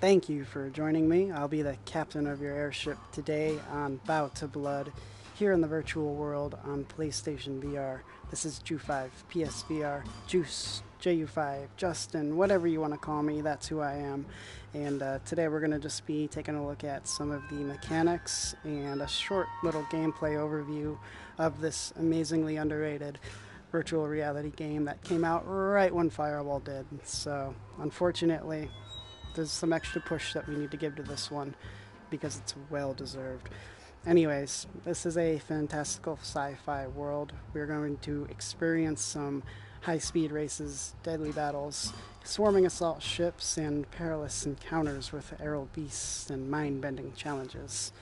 Thank you for joining me. I'll be the captain of your airship today on Bow to Blood here in the virtual world on PlayStation VR. This is Ju5, PSVR, Juice, JU5, Justin, whatever you want to call me, that's who I am. And today we're going to just be taking a look at some of the mechanics and a short little gameplay overview of this amazingly underrated virtual reality game that came out right when Firewall did. So, unfortunately, there's some extra push that we need to give to this one because it's well deserved. Anyways, this is a fantastical sci-fi world. We're going to experience some high-speed races, deadly battles, swarming assault ships, and perilous encounters with aerial beasts and mind-bending challenges.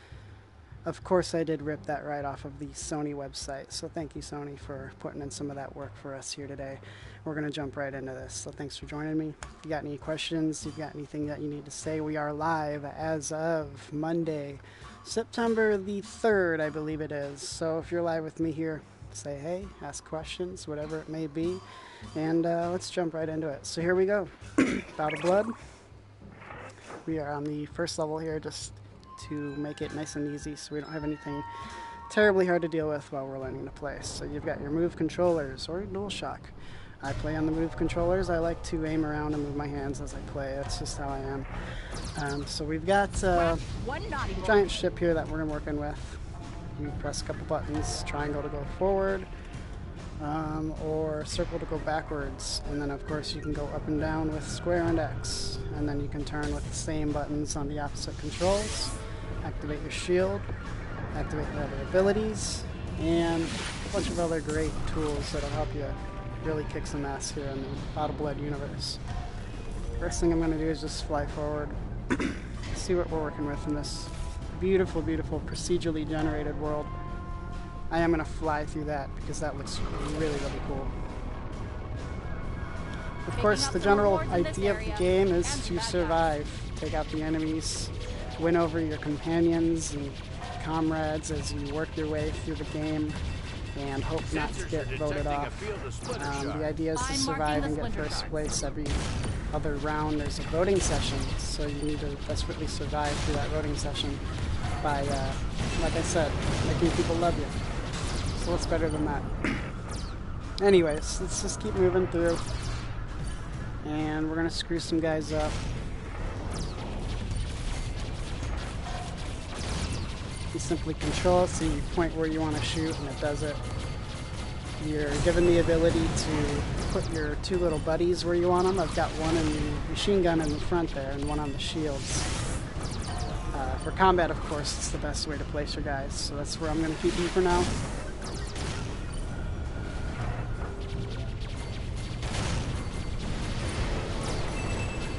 Of course, I did rip that right off of the Sony website, so thank you, Sony, for putting in some of that work for us here today. We're going to jump right into this, so thanks for joining me. If you got any questions, if you've got anything that you need to say, we are live as of Monday, September the 3rd, I believe it is. So if you're live with me here, say hey, ask questions, whatever it may be, and let's jump right into it. So here we go. Bout of Blood. We are on the first level here, just to make it nice and easy so we don't have anything terribly hard to deal with while we're learning to play. So you've got your move controllers or DualShock. I play on the move controllers. I like to aim around and move my hands as I play. That's just how I am. So we've got a giant ship here that we're working with. You press a couple buttons, triangle to go forward, or circle to go backwards. And then of course you can go up and down with square and X. And then you can turn with the same buttons on the opposite controls. Activate your shield, activate your other abilities, and a bunch of other great tools that'll help you really kick some ass here in the Bout of Blood universe. First thing I'm going to do is just fly forward, see what we're working with in this beautiful, beautiful procedurally generated world. I am going to fly through that because that looks really, really cool. Of course, the general idea of the game is to survive, take out the enemies, win over your companions and comrades as you work your way through the game, and hope not to get voted off. The idea is to survive and get first place every other round. There's a voting session, so you need to desperately survive through that voting session by, like I said, making people love you. So what's better than that? Anyways, let's just keep moving through, and we're going to screw some guys up. You simply control it, so you point where you want to shoot and it does it. You're given the ability to put your two little buddies where you want them. I've got one in the machine gun in the front there and one on the shields. For combat, of course, it's the best way to place your guys, so that's where I'm going to keep you for now.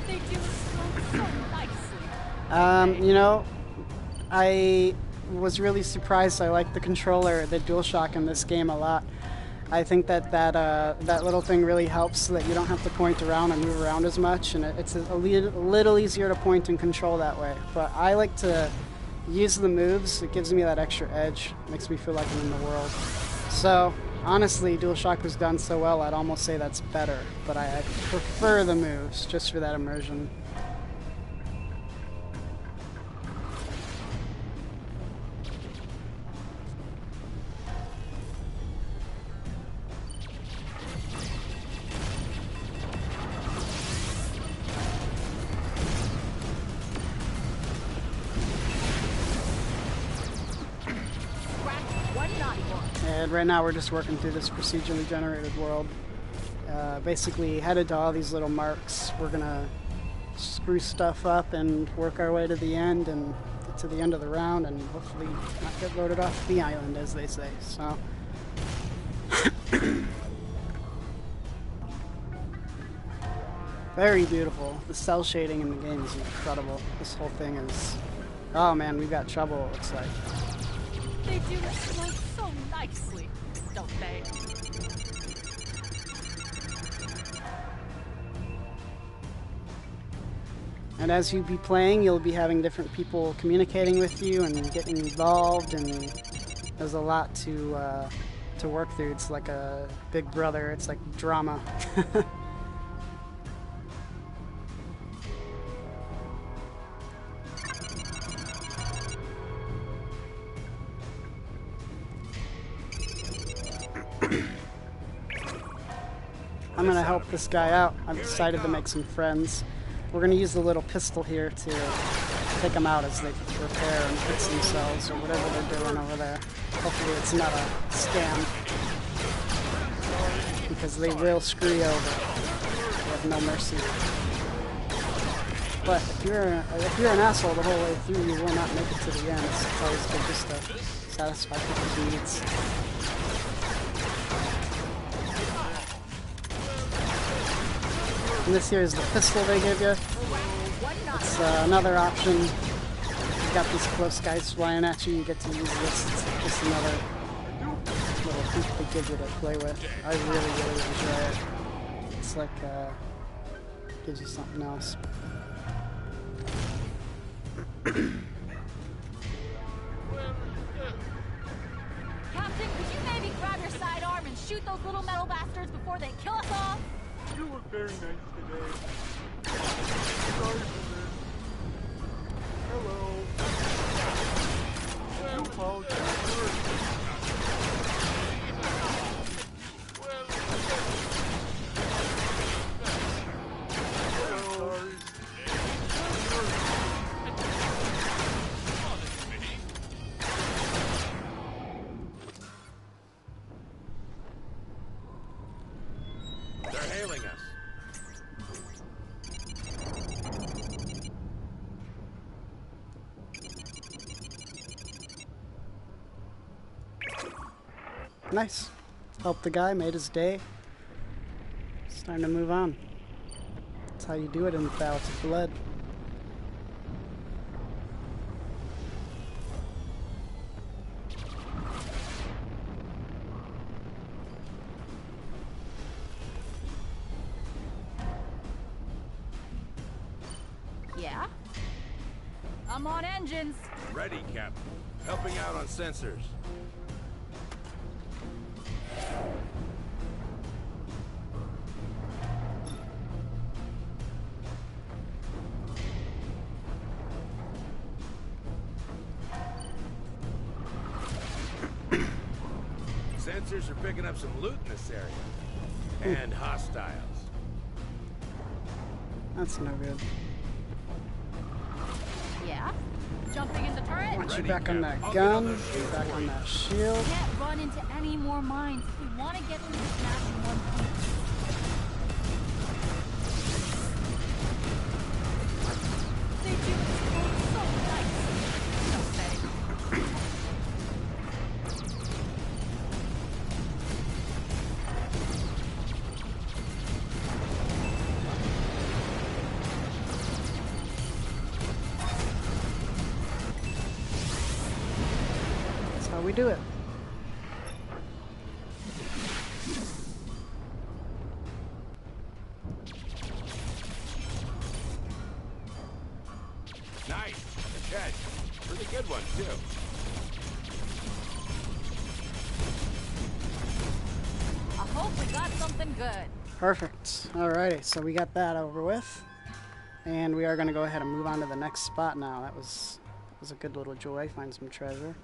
They do so nicely. You know, I was really surprised. I like the controller, the DualShock in this game a lot. I think that little thing really helps so that you don't have to point around and move around as much, and it's a little easier to point and control that way. But I like to use the moves. It gives me that extra edge. Makes me feel like I'm in the world. So honestly, DualShock was done so well, I'd almost say that's better. But I prefer the moves just for that immersion. And right now we're just working through this procedurally generated world. Basically headed to all these little marks. We're gonna screw stuff up and work our way to the end and get to the end of the round and hopefully not get voted off the island, as they say. So very beautiful. The cell shading in the game is incredible. This whole thing is, oh man, we've got trouble, it looks like. They do smell so nicely, don't they? And as you be playing, you'll be having different people communicating with you and getting involved, and there's a lot to work through. It's like a big brother. It's like drama. I'm gonna help this guy out. I've decided to make some friends. We're gonna use the little pistol here to take them out as they repair and fix themselves or whatever they're doing over there. Hopefully it's not a scam, because they will screw you over. They have no mercy. But if you're an asshole the whole way through, you will not make it to the end. It's always good just to satisfy people's needs. And this here is the pistol they give you. It's another option. You got these close guys flying at you, you get to use this. It's just another little hoop they give you to play with. I really, really enjoy it. It's like, gives you something else. Captain, could you maybe grab your sidearm and shoot those little metal bastards before they kill us all? You were very nice today. Sorry for this. Hello. You apologize. They're hailing us. Nice. Helped the guy, made his day. It's time to move on. That's how you do it in the Battles of Blood. Yeah? I'm on engines. Ready, Captain. Helping out on sensors. Sensors are picking up some loot in this area. And hostiles. That's no good. Yeah? Jumping in the turret? Want you Ready, back on Cap. that I'll get on gun, those shields back for on you. that shield. Can't run into any more mines if we want to get through this map in one piece. They do explode so nice. No say. That's how we do it. Nice. A catch. Really good one, too. I hope we got something good. Perfect. Alrighty, so we got that over with. And we are going to go ahead and move on to the next spot now. That was a good little joy, find some treasure.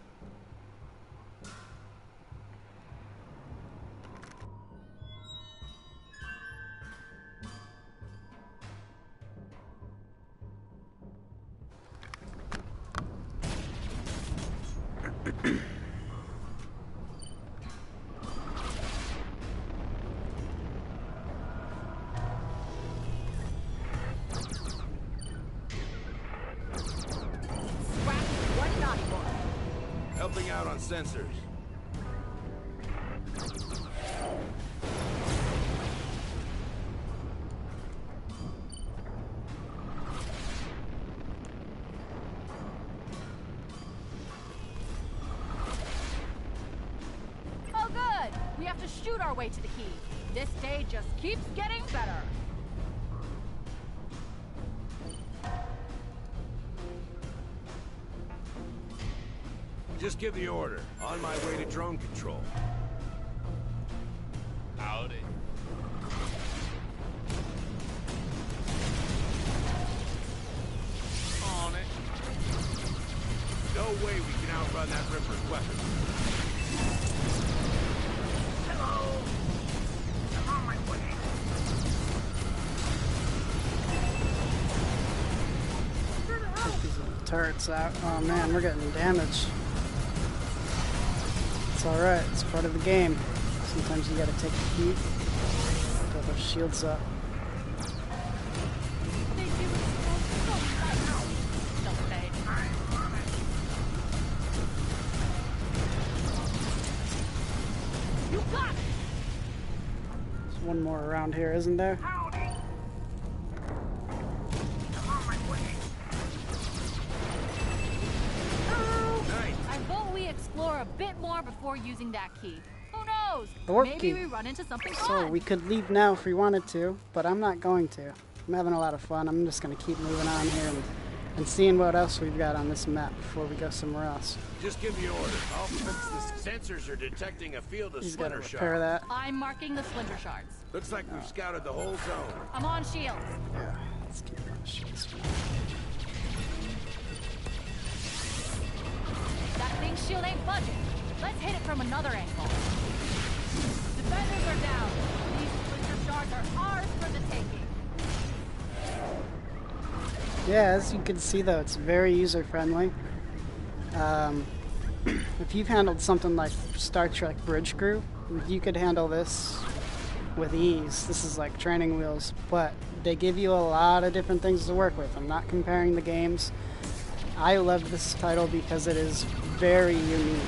Scrap one naughty boy. Helping out on sensors. Oh good! We have to shoot our way to the key. This day just keeps getting better. Just give the order. On my way to drone control. Howdy. On it. No way we can outrun that Ripper's weapon. Hello. turrets out. Oh man, we're getting damaged. It's alright, it's part of the game. Sometimes you gotta take the heat. Get those shields up. They do it so fast. Don't they? You got it! There's one more around here, isn't there? I vote we explore a bit more before using that key. Who knows? The warp Maybe key. we run into something So fun. we could leave now if we wanted to, but I'm not going to. I'm having a lot of fun. I'm just gonna keep moving on here and seeing what else we've got on this map before we go somewhere else. Just give me orders. I'll fix this. Sensors are detecting a field of He's gotta splinter repair shards. that. I'm marking the splinter shards. Looks like we've scouted the whole zone. I'm on shields. Yeah, let's keep on shields. That thing's shield ain't budging. Let's hit it from another angle. Defenders are down. These splinter shards are ours for the taking. Yeah, as you can see though, it's very user-friendly. If you've handled something like Star Trek Bridge Crew, you could handle this with ease. This is like training wheels, but they give you a lot of different things to work with. I'm not comparing the games. I love this title because it is very unique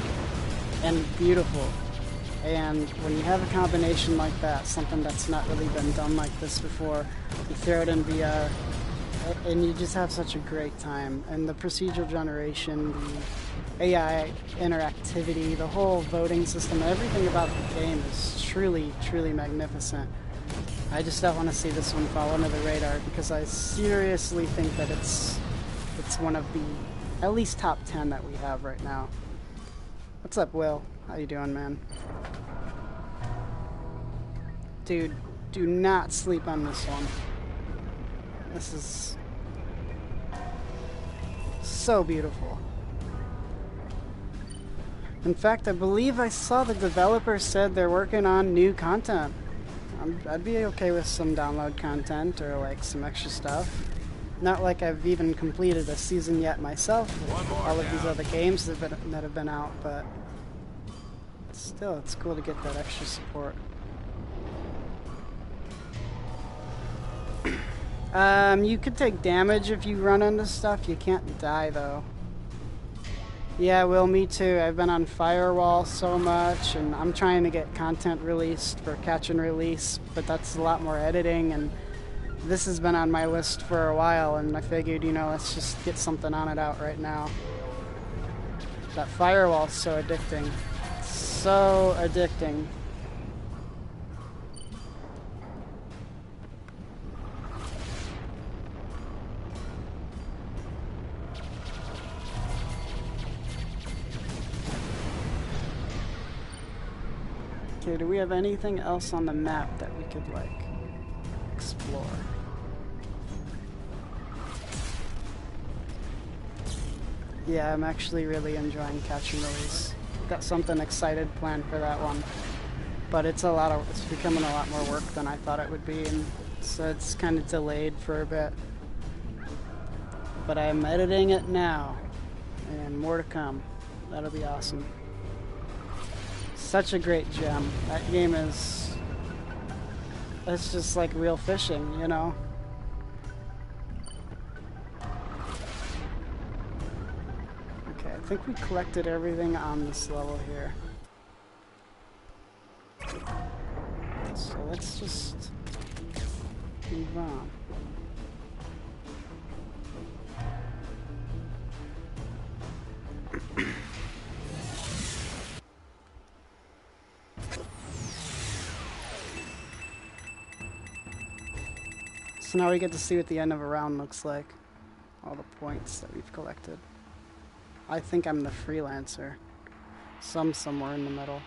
and beautiful. And when you have a combination like that, something that's not really been done like this before, you throw it in VR, and you just have such a great time. And the procedural generation, the AI interactivity, the whole voting system, everything about the game is truly, truly magnificent. I just don't want to see this one fall under the radar because I seriously think that it's one of the at least top 10 that we have right now. What's up, Will? How you doing, man? Dude, do not sleep on this one. This is so beautiful. In fact, I believe I saw the developer said they're working on new content. I'd be okay with some download content or like some extra stuff. Not like I've even completed a season yet myself with all of these other games that have been out, but still, it's cool to get that extra support. You could take damage if you run into stuff. You can't die though. Yeah, Will, me too. I've been on Firewall so much, and I'm trying to get content released for catch and release, but that's a lot more editing, and this has been on my list for a while, and I figured, you know, let's just get something on it out right now. That Firewall's so addicting. So addicting. Okay, do we have anything else on the map that we could, like, explore? Yeah, I'm actually really enjoying Catch and Release. Got something excited planned for that one. But it's becoming a lot more work than I thought it would be, and so it's kind of delayed for a bit. But I'm editing it now, and more to come. That'll be awesome. Such a great gem. That game is... it's just like real fishing, you know? Okay, I think we collected everything on this level here. So let's just move on. So now we get to see what the end of a round looks like. All the points that we've collected. I think I'm the freelancer. So I'm somewhere in the middle.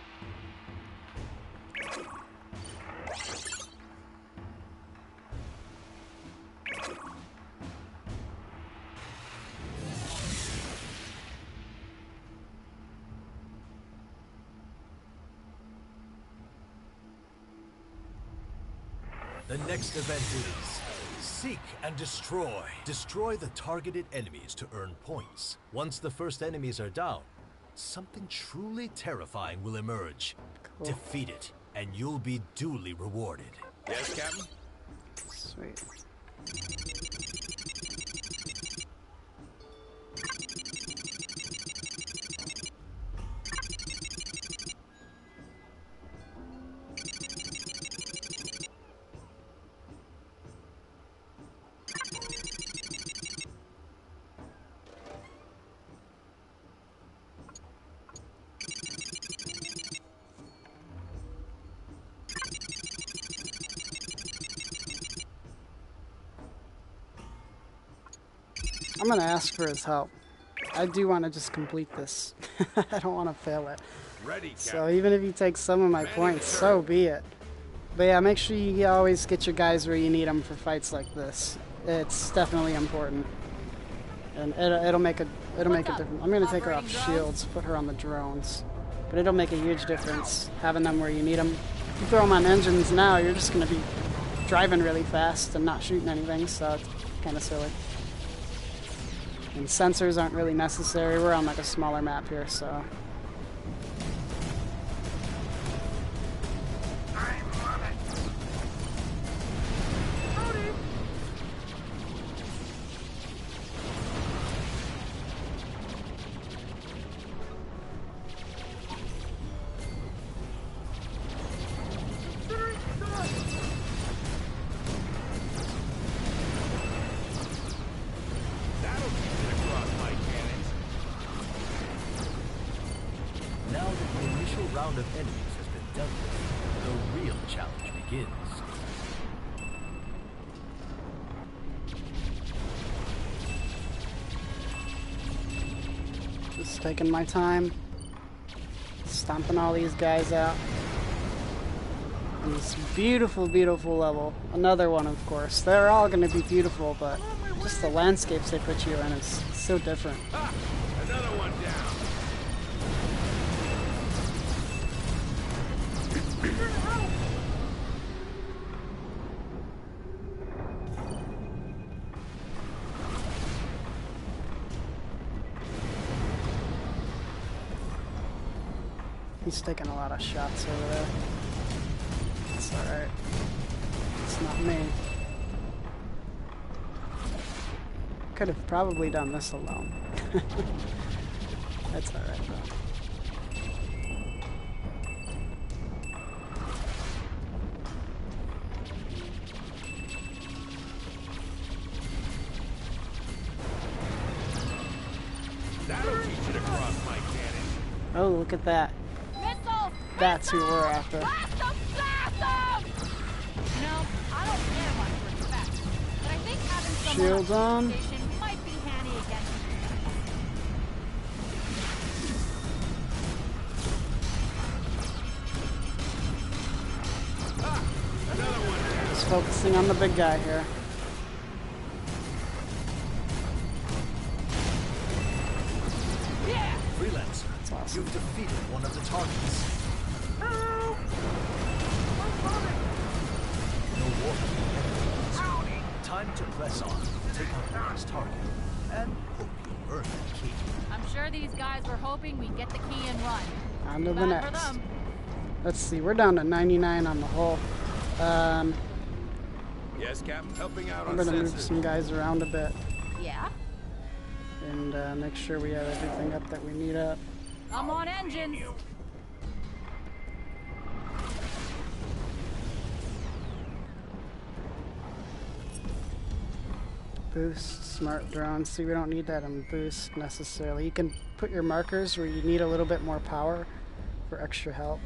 The next event is Seek and destroy. Destroy the targeted enemies to earn points. Once the first enemies are down, something truly terrifying will emerge. Cool. Defeat it, and you'll be duly rewarded. Yes, Captain? Sweet. I'm gonna ask for his help. I do want to just complete this. I don't want to fail it. Ready, So Captain. even if he takes some of my points, so be it. But yeah, make sure you always get your guys where you need them for fights like this. It's definitely important, and it'll make a difference. I'm gonna take her off shields, put her on the drones, but it'll make a huge difference having them where you need them. If you throw them on engines now, you're just gonna be driving really fast and not shooting anything, so it's kind of silly. And sensors aren't really necessary. We're on like a smaller map here, so. Now that the initial round of enemies has been dealt with, the real challenge begins. Just taking my time, stomping all these guys out. And this beautiful, beautiful level. Another one, of course. They're all going to be beautiful, but just the landscapes they put you in is so different. Ah, another one down. He's taking a lot of shots over there. It's alright. It's not me. Could have probably done this alone. That's alright though. That'll teach you to cross my cannon. Oh, look at that. Missiles! That's who we're Missiles! after. Blast them! Blast them! You know, I don't care much for respect, but I think having someone Shields on on. the station might be handy against me. Ah, another one down. Just focusing on the big guy here. Yeah! Freelancer, That's awesome. you've defeated one of the targets. Help! I'm coming! No warning. Time to press on, take out the next target, and hope you earn that key. I'm sure these guys were hoping we'd get the key and run. On to the Bad for next. them. Let's see, we're down to 99 on the whole. Yes, Captain. Helping out I'm on gonna move sensors. some guys around a bit Yeah? and make sure we have everything up that we need up. I'm on engines. Boost, smart drone. See, we don't need that in boost necessarily. You can put your markers where you need a little bit more power for extra help.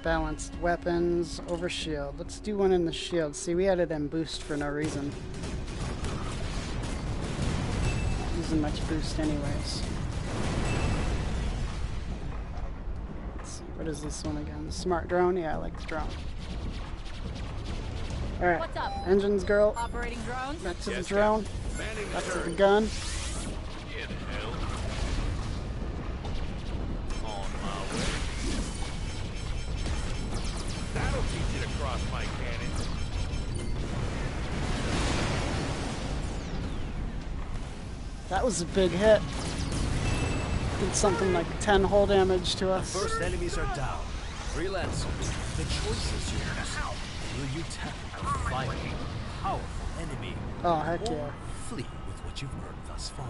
Balanced weapons over shield. Let's do one in the shield. See, we added in boost for no reason. Not using much boost anyways. Let's see, what is this one again? Smart drone? Yeah, I like the drone. Alright, What's up? engines girl. Operating drones? Back to Yes, the drone. Captain. Manning the Back to the turret. gun. Get hell. On my way. That'll teach you to cross my cannon. That was a big hit. Did something like 10 hull damage to us. First enemies are down. Freelancer, the choice is yours. Will you tackle a final, powerful enemy? Oh, heck or yeah. flee with what you've earned thus far?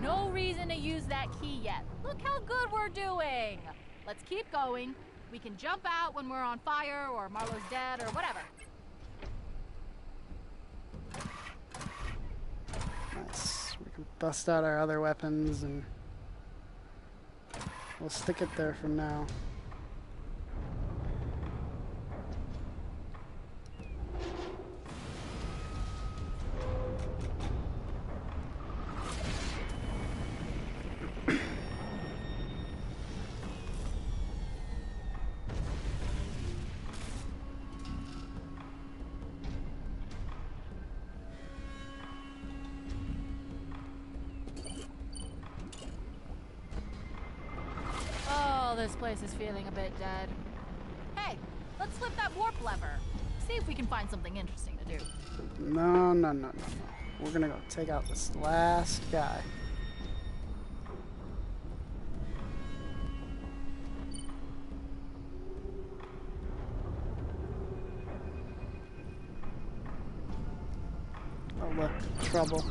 No reason to use that key yet. Look how good we're doing. Let's keep going. We can jump out when we're on fire or Marlo's dead or whatever. Nice. We can bust out our other weapons and we'll stick it there for now. This place is feeling a bit dead. Hey, let's flip that warp lever. See if we can find something interesting to do. No. We're gonna go take out this last guy. Oh look, trouble.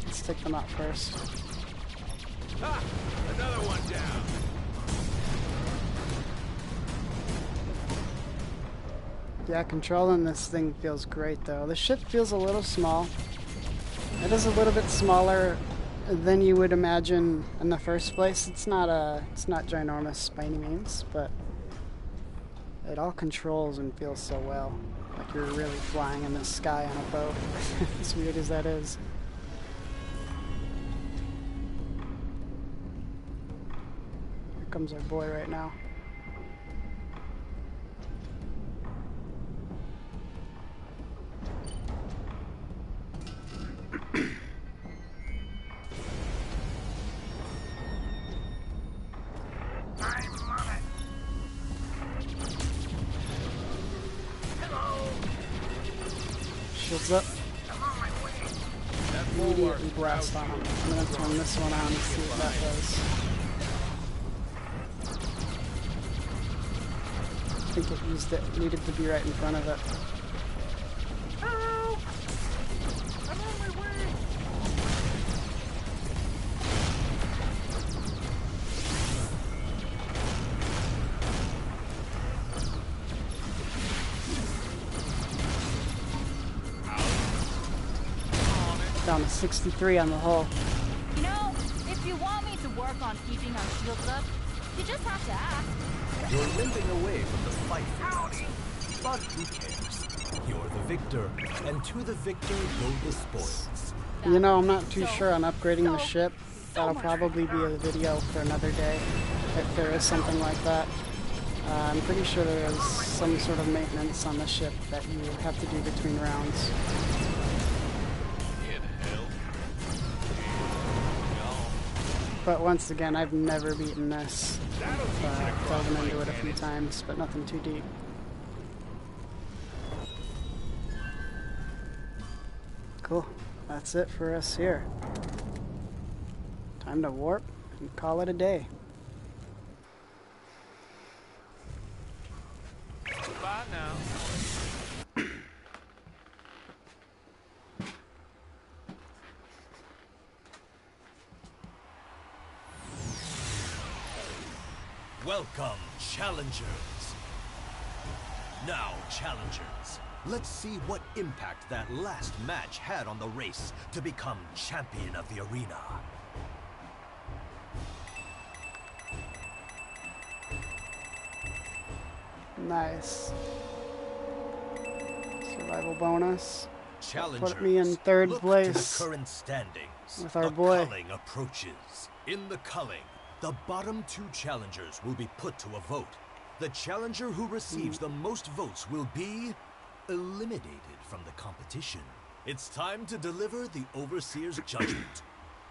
Let's take them out first. Ha! Another one down. Yeah, controlling this thing feels great though. The ship feels a little small. It is a little bit smaller than you would imagine in the first place. It's not ginormous by any means, but it all controls and feels so well. Like you're really flying in the sky on a boat. As weird as that is. Here comes our boy right now. Shields up. Immediately blast on him. I'm gonna turn this one on and see what that does. I think it used it. Needed to be right in front of it. Help! I'm on my way! Down to 63 on the hull. You know, if you want me to work on keeping our shields up, you just have to ask. You're limping away from the fight, Freelancer. But who cares? You're the victor, and to the victor go the spoils. You know, I'm not too sure on upgrading the ship. That'll probably be a video for another day, if there is something like that. I'm pretty sure there is some sort of maintenance on the ship that you have to do between rounds. But once again, I've never beaten this. Delving into it a few times, but nothing too deep. Cool. That's it for us here. Time to warp and call it a day. Bye now. Welcome, challengers. Now, challengers, let's see what impact that last match had on the race to become champion of the arena. Nice. Survival bonus. Challengers, Put me in third look place to the current standings. with our the boy. culling approaches. In the culling, the bottom two challengers will be put to a vote. The challenger who receives the most votes will be eliminated from the competition. It's time to deliver the Overseer's judgment.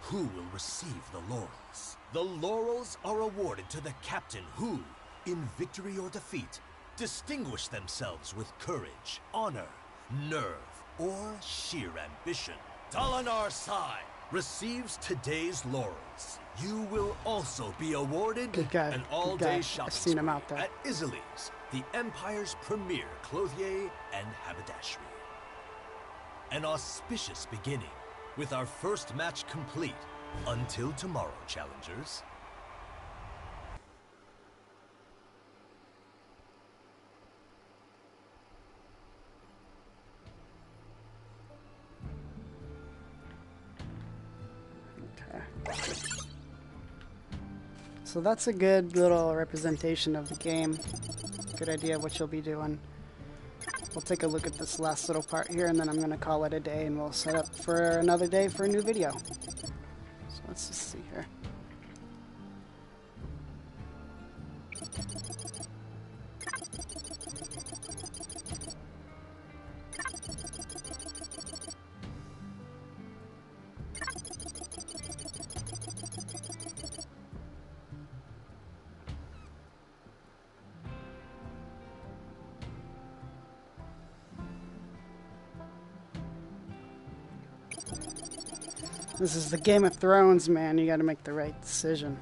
Who will receive the laurels? The laurels are awarded to the captain who, in victory or defeat, distinguish themselves with courage, honor, nerve, or sheer ambition. Dalanar Sai, receives today's laurels. You will also be awarded Good guy. an Good all-day guy. shopping I've seen him spree out there. at Isolie's, the Empire's premier clothier and haberdashery. An auspicious beginning with our first match complete. Until tomorrow, challengers. Okay. So that's a good little representation of the game. Good idea of what you'll be doing. We'll take a look at this last little part here, and then I'm going to call it a day, and we'll set up for another day for a new video. So let's just see here. This is the Game of Thrones, man. You gotta make the right decision.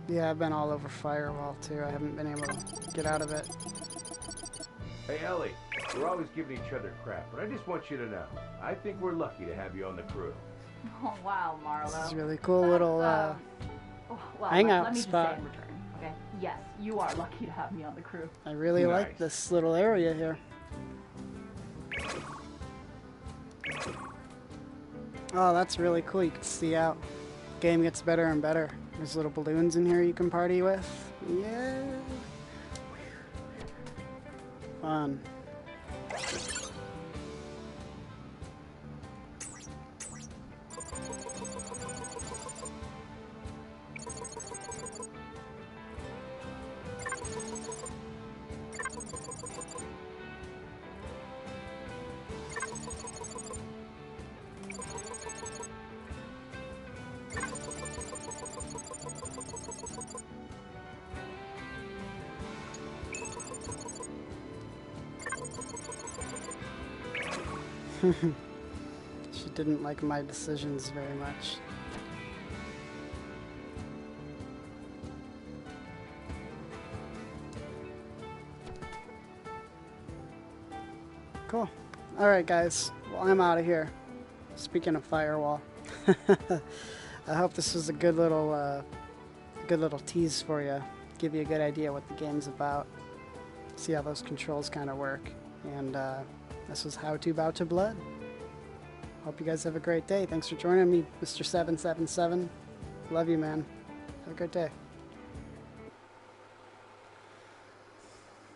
Yeah, I've been all over Firewall too. I haven't been able to get out of it. Hey, Ellie, we're always giving each other crap, but I just want you to know, I think we're lucky to have you on the crew. Oh, wow, Marlo. This is really cool little well, hangout let me spot. just say in return, okay? Yes, you are lucky to have me on the crew. I really like Nice. this little area here. Oh, that's really cool. You can see out. Game gets better and better. There's little balloons in here you can party with. Yeah. Fun. She didn't like my decisions very much. Cool. Alright guys, well I'm out of here. Speaking of Firewall. I hope this was a good little tease for you. Give you a good idea what the game's about. See how those controls kind of work. And this was How to Bow to Blood. Hope you guys have a great day. Thanks for joining me, Mr. 777. Love you, man. Have a great day.